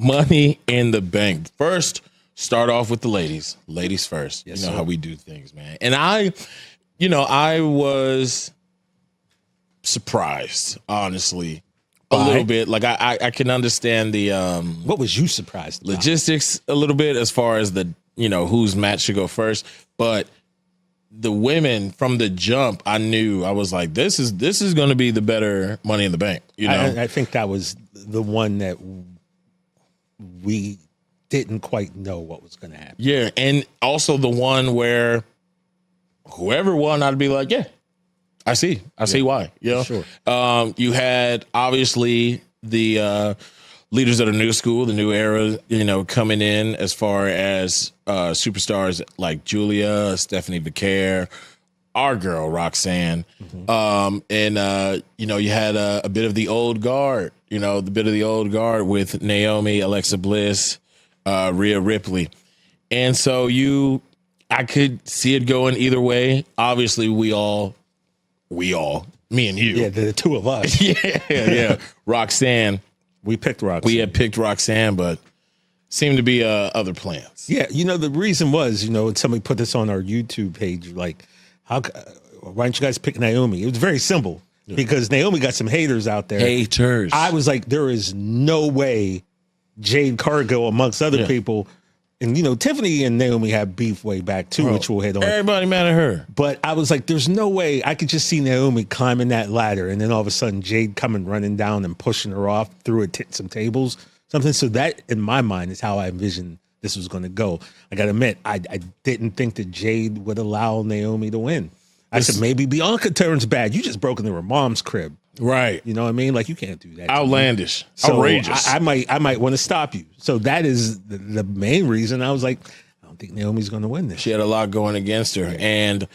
Money in the Bank. First, start off with the ladies. Ladies first. Yes, you know sir. how we do things, man. And I was surprised, honestly, a Why? little bit. Like I can understand the What was you surprised about? logistics a little bit as far as the whose match should go first, but the women from the jump, I was like, this is going to be the better Money in the Bank. I think that was the one that we didn't quite know what was going to happen. Yeah, and also the one where whoever won, I'd be like, yeah, I see why. Sure. You had obviously the leaders of the new school, the new era, coming in as far as superstars like Guilia, Stephanie Vaquer, our girl Roxanne, and you had a bit of the old guard, with Naomi, Alexa Bliss, Rhea Ripley, and so I could see it going either way. Obviously, we all, me and you, Yeah, the two of us. yeah, Roxanne. We picked Roxanne. We had picked Roxanne, but seemed to be other plans. Yeah, the reason was, somebody put this on our YouTube page, like, why don't you guys pick Naomi? It was very simple because Naomi got some haters out there. Haters. I was like, there is no way Jade Cargill, amongst other people, and Tiffany and Naomi have beef way back too, which we'll hit on. Everybody mad at her. But I was like, there's no way. I could just see Naomi climbing that ladder, and then all of a sudden Jade coming running down and pushing her off through some tables, something. So that, in my mind, is how I envisioned this was going to go. I got to admit, I didn't think that Jade would allow Naomi to win. I said, maybe Bianca turns bad. You just broke into her mom's crib. Right. You know what I mean? Like, you can't do that. Outlandish. So outrageous. I might want to stop you. So that is the main reason I was like, I don't think Naomi's going to win this. She had a lot going against her. And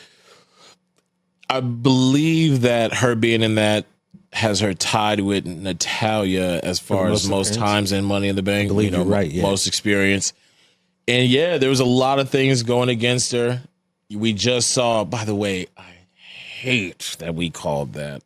I believe that her being in that has her tied with Natalya as far as most times in Money in the Bank. I believe you're right, yeah. Most experience. And there was a lot of things going against her. We just saw, by the way, I hate that we called that.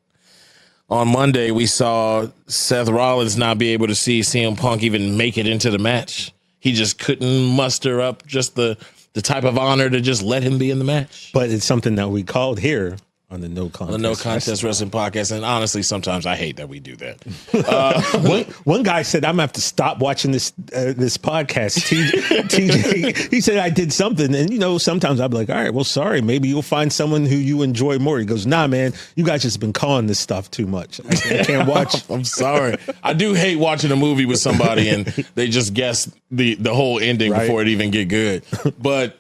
On Monday, we saw Seth Rollins not be able to see CM Punk even make it into the match. He just couldn't muster up just the type of honor to just let him be in the match. But it's something that we called here on the No Contest, Wrestling Podcast. And honestly, sometimes I hate that we do that. One guy said, I'm going to have to stop watching this podcast. TJ, he said I did something. And, sometimes I'll be like, all right, well, sorry. Maybe you'll find someone who you enjoy more. He goes, nah, man, you guys just been calling this stuff too much. I can't watch. I'm sorry. I do hate watching a movie with somebody and they just guess the whole ending before it even get good. But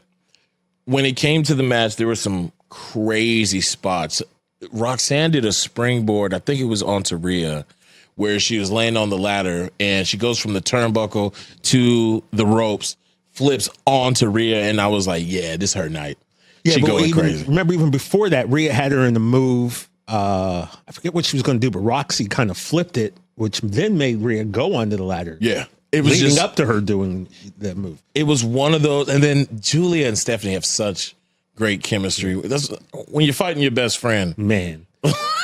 when it came to the match, there were some crazy spots. Roxanne did a springboard, I think it was onto Rhea, where she was laying on the ladder and she goes from the turnbuckle to the ropes, flips onto Rhea, and I was like, yeah, this is her night. Yeah, she going crazy. Remember, even before that, Rhea had her in the move. I forget what she was going to do, but Roxy kind of flipped it, which then made Rhea go onto the ladder. Yeah. It was leading just up to her doing that move. It was one of those, and then Julia and Stephanie have such great chemistry. That's when you're fighting your best friend, man.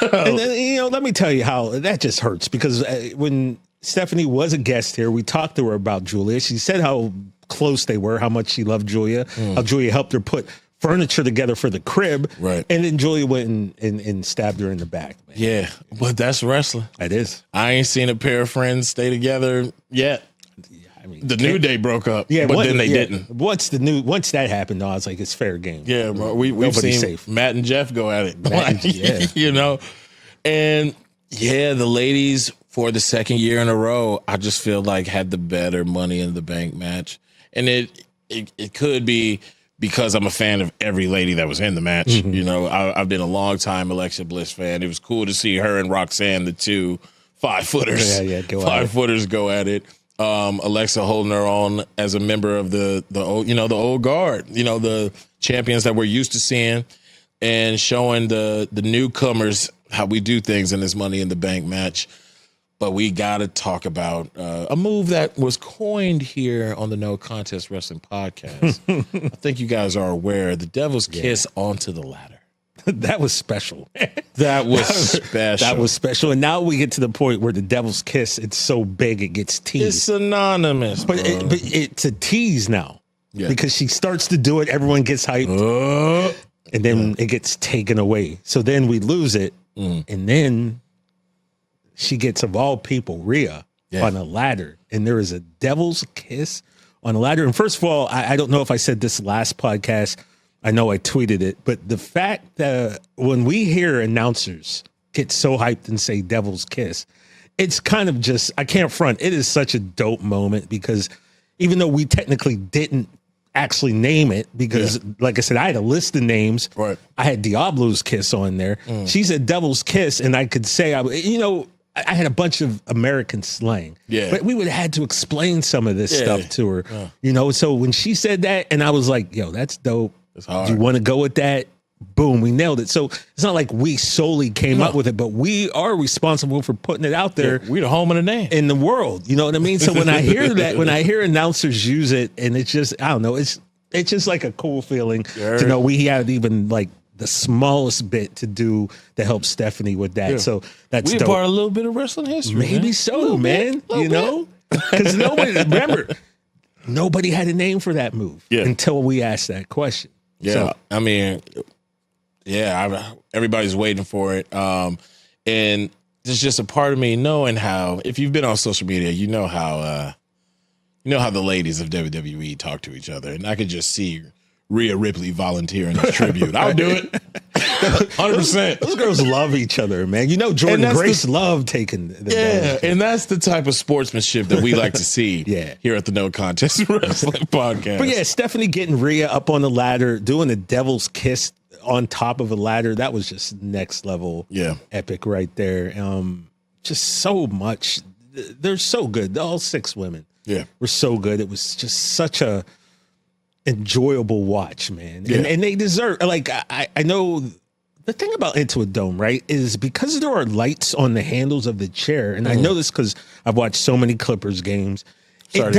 And then, let me tell you how that just hurts because when Stephanie was a guest here, we talked to her about Julia. She said how close they were, how much she loved Julia, how Julia helped her put furniture together for the crib. Right. And then Julia went and stabbed her in the back. Man. Yeah, but that's wrestling. It is. I ain't seen a pair of friends stay together yet. I mean, the New Day broke up, but then they didn't. Once that happened, I was like, it's fair game. Yeah, bro, we've seen safe. Matt and Jeff go at it. And the ladies for the second year in a row, I just feel like had the better Money in the Bank match, and it could be because I'm a fan of every lady that was in the match. Mm-hmm. I've been a long time Alexa Bliss fan. It was cool to see her and Roxanne, the two 5-footers, go at it. Alexa holding her own as a member of the old guard, the champions that we're used to seeing, and showing the newcomers how we do things in this Money in the Bank match. But we got to talk about a move that was coined here on the No Contest Wrestling Podcast. I think you guys are aware, the Devil's Kiss onto the ladder. That was special. That was special. That was special. And now we get to the point where the devil's kiss, it's so big it gets teased. It's synonymous. But it's a tease now. Yeah. Because she starts to do it, everyone gets hyped. And then it gets taken away. So then we lose it. And then she gets, of all people, Rhea on a ladder. And there is a devil's kiss on a ladder. And first of all, I don't know if I said this last podcast. I know I tweeted it. But the fact that when we hear announcers get so hyped and say devil's kiss, it's kind of just, I can't front. It is such a dope moment because even though we technically didn't actually name it, because like I said, I had a list of names. Right. I had Diablo's kiss on there. She said devil's kiss. And I could say, I had a bunch of American slang, but we would have had to explain some of this stuff to her, So when she said that, and I was like, yo, that's dope. It's hard. Do you want to go with that? Boom, we nailed it. So it's not like we solely came up with it, but we are responsible for putting it out there. We the home of the name in the world. You know what I mean? So when I hear that, when I hear announcers use it, and it's just, I don't know, it's just like a cool feeling to know we had even like the smallest bit to do to help Stephanie with that. Yeah. So that's we part a little bit of wrestling history. Maybe so, man. Because nobody had a name for that move until we asked that question. Yeah, so, I mean, everybody's waiting for it. And it's just a part of me knowing how, if you've been on social media, you know how the ladies of WWE talk to each other. And I could just see Rhea Ripley volunteering as tribute. I'll do it. 100%. Those girls love each other, man. Jordan Grace loved taking the and that's the type of sportsmanship that we like to see here at the No Contest Wrestling Podcast. But Stephanie getting Rhea up on the ladder, doing the devil's kiss on top of a ladder, that was just next level epic right there. Just so much. They're so good. All 6 women were so good. It was just such a enjoyable watch, man. And they deserve, like, I know the thing about Into a Dome, right, is because there are lights on the handles of the chair, and I know this because I've watched so many Clippers games. It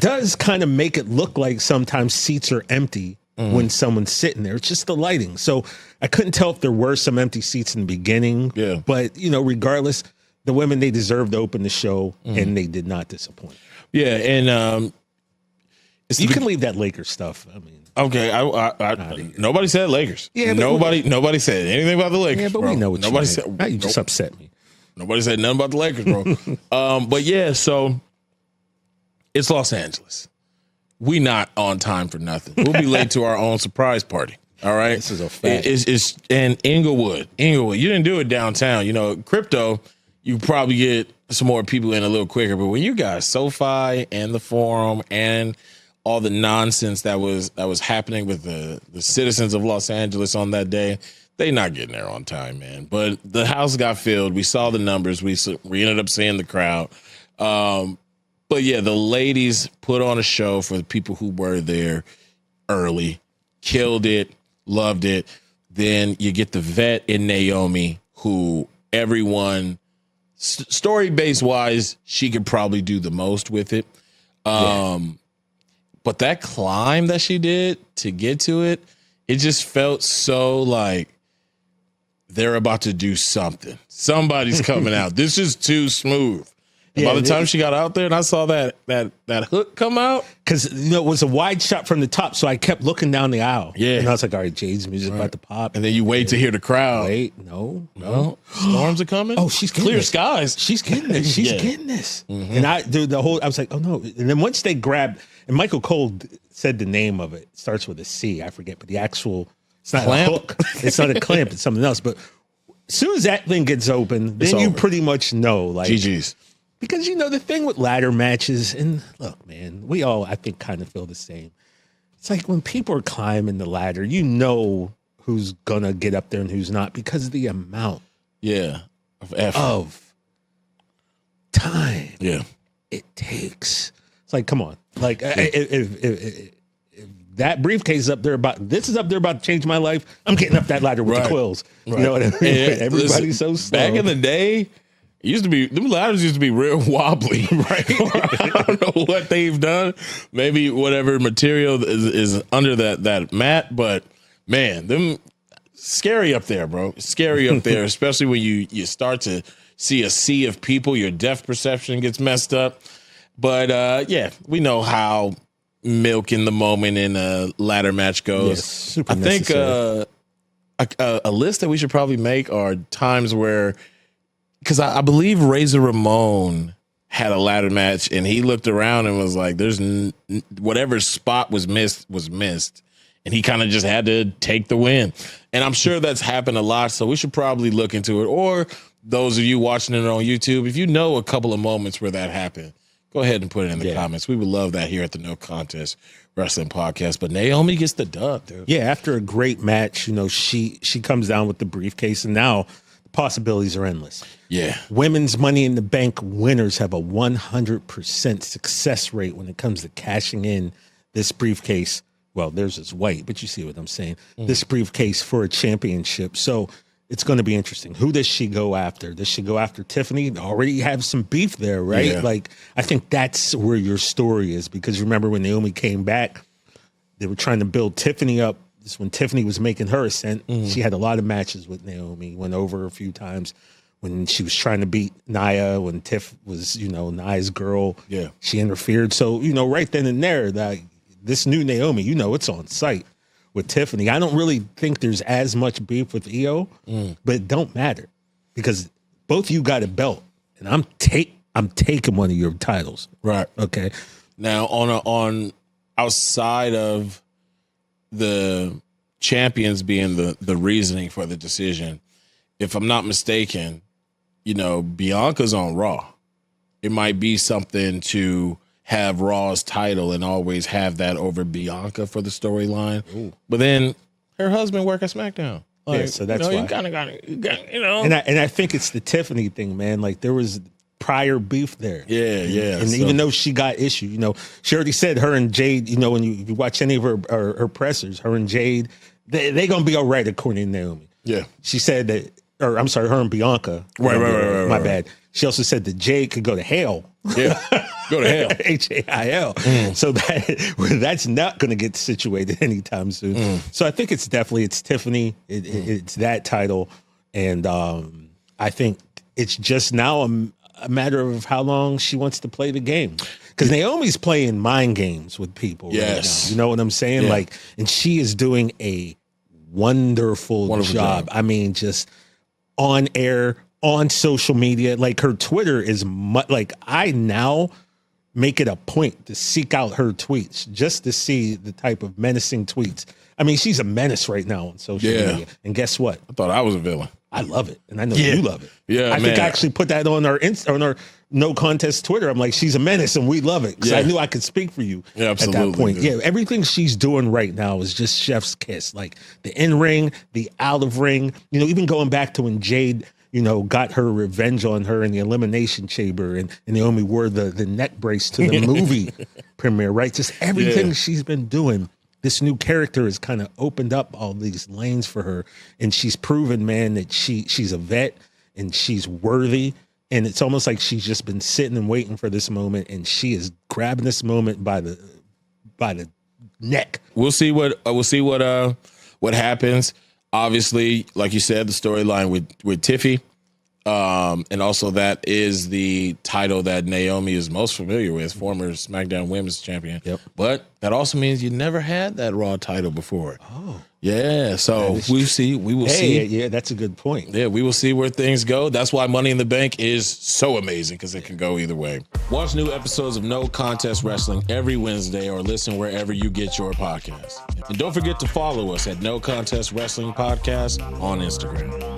does kind of make it look like sometimes seats are empty when someone's sitting there. It's just the lighting. So I couldn't tell if there were some empty seats in the beginning. Yeah. But, regardless, the women, they deserved to open the show, and they did not disappoint. Yeah, and you can leave that Lakers stuff. I mean, okay, nobody said Lakers. Yeah, nobody said anything about the Lakers. Yeah, but we know what nobody said. You just upset me. Nobody said nothing about the Lakers, bro. But so it's Los Angeles. We not on time for nothing. We'll be late to our own surprise party. All right, this is a fact. It's in Inglewood. You didn't do it downtown. Crypto, you probably get some more people in a little quicker. But when you got SoFi and the Forum and all the nonsense that was happening with the citizens of Los Angeles on that day, they not getting there on time, man. But the house got filled. We saw the numbers. We ended up seeing the crowd. But the ladies put on a show for the people who were there early, killed it, loved it. Then you get the vet in Naomi, who everyone, story-based wise, she could probably do the most with it. But that climb that she did to get to it, it just felt so like they're about to do something. Somebody's coming out. This is too smooth. And by the time she got out there and I saw that hook come out. Because, it was a wide shot from the top, so I kept looking down the aisle. Yeah. And I was like, all right, Jade's music about to pop. And then you wait to hear the crowd. Wait, no. Storms are coming? Oh, she's getting clear this. Skies. She's getting this. She's getting this. Mm-hmm. And I was like, oh, no. And then once they grabbed, and Michael Cole said the name of it. It starts with a C, I forget, but the actual, it's not clamp? a hook. It's not a clamp. It's something else. But as soon as that thing gets open, then you pretty much know. Like, GG's. Because, the thing with ladder matches, and look, man, we all, I think, kind of feel the same. It's like when people are climbing the ladder, who's going to get up there and who's not because of the amount of effort. Of time it takes. It's like, come on. Like, if that briefcase is up there about to change my life, I'm getting up that ladder with the quills. Right. You know what I mean? Everybody's so slow. Back in the day, Them ladders used to be real wobbly, right? I don't know what they've done. Maybe whatever material is under that mat, but man, them scary up there, bro. Scary up there, especially when you start to see a sea of people. Your depth perception gets messed up. But yeah, we know how milk in the moment in a ladder match goes. Yes, super I think necessary. a list that we should probably make are times where, because I believe Razor Ramon had a ladder match and he looked around and was like, there's whatever spot was missed, and he kind of just had to take the win. And I'm sure that's happened a lot, so we should probably look into it. Or those of you watching it on YouTube, if you know a couple of moments where that happened, go ahead and put it in the comments. We would love that here at the No Contest Wrestling Podcast. But Naomi gets the dub, dude. Yeah, after a great match, you know, she comes down with the briefcase, and now the possibilities are endless. Yeah. Women's Money in the Bank winners have a 100% success rate when it comes to cashing in this briefcase. Well, theirs is white, but you see what I'm saying. This briefcase for a championship. So it's going to be interesting. Who does she go after? Does she go after Tiffany? Already have some beef there, right? Yeah. Like, I think that's where your story is, because remember when Naomi came back, they were trying to build Tiffany up. This when Tiffany was making her ascent. She had a lot of matches with Naomi, went over a few times when she was trying to beat Nia, when Tiff was, you know, Nia's girl. Yeah. She interfered. So, you know, right then and there, that this new Naomi, you know, it's on site with Tiffany. I don't really think there's as much beef with Io, but it don't matter because both of you got a belt, and I'm taking one of your titles. Right. Okay. Now, on outside of the champions being the reasoning for the decision, if I'm not mistaken, you know, Bianca's on Raw. It might be something to have Raw's title and always have that over Bianca for the storyline. But then her husband work at SmackDown. Like, Yeah, so that's you know, why. you kind of got it, you know. And I think it's the Tiffany thing, man. Like, there was prior beef there. Yeah. And So- even though she got issue, you know, she already said her and Jade, you know, when you watch any of her pressers, her and Jade, they going to be all right, according to Naomi. Yeah. She said that, or I'm sorry, her and Bianca. Right. My bad. She also said that Jade could go to hell. Yeah. Go to hell. HAIL. So that's not going to get situated anytime soon. So I think it's Tiffany. It's that title. And I think it's just now a matter of how long she wants to play the game. Because Naomi's playing mind games with people. Yes. Right now. You know what I'm saying? Yeah. Like, and she is doing a wonderful job. I mean, just on air, on social media. Like, her Twitter is like, I now make it a point to seek out her tweets just to see the type of menacing tweets. I mean, she's a menace right now on social media. And guess what? I thought I was a villain. I love it, and I know you love it. Yeah, I think I actually put that on our No Contest Twitter. I'm like, she's a menace, and we love it, because I knew I could speak for you at that point. Dude. Yeah, everything she's doing right now is just chef's kiss. Like the in ring, the out of ring. You know, even going back to when Jade, you know, got her revenge on her in the Elimination Chamber, and Naomi wore the neck brace to the movie premiere. Right, just everything she's been doing. This new character has kind of opened up all these lanes for her, and she's proven, man, that she's a vet and she's worthy. And it's almost like she's just been sitting and waiting for this moment, and she is grabbing this moment by the neck. We'll see what happens. Obviously, like you said, the storyline with Tiffy, and also that is the title that Naomi is most familiar with, former SmackDown Women's Champion. Yep. But that also means you never had that Raw title before. Oh, yeah. So we will see. Yeah, that's a good point. Yeah, we will see where things go. That's why Money in the Bank is so amazing, because it can go either way. Watch new episodes of No Contest Wrestling every Wednesday, or listen wherever you get your podcasts. And don't forget to follow us at No Contest Wrestling Podcast on Instagram.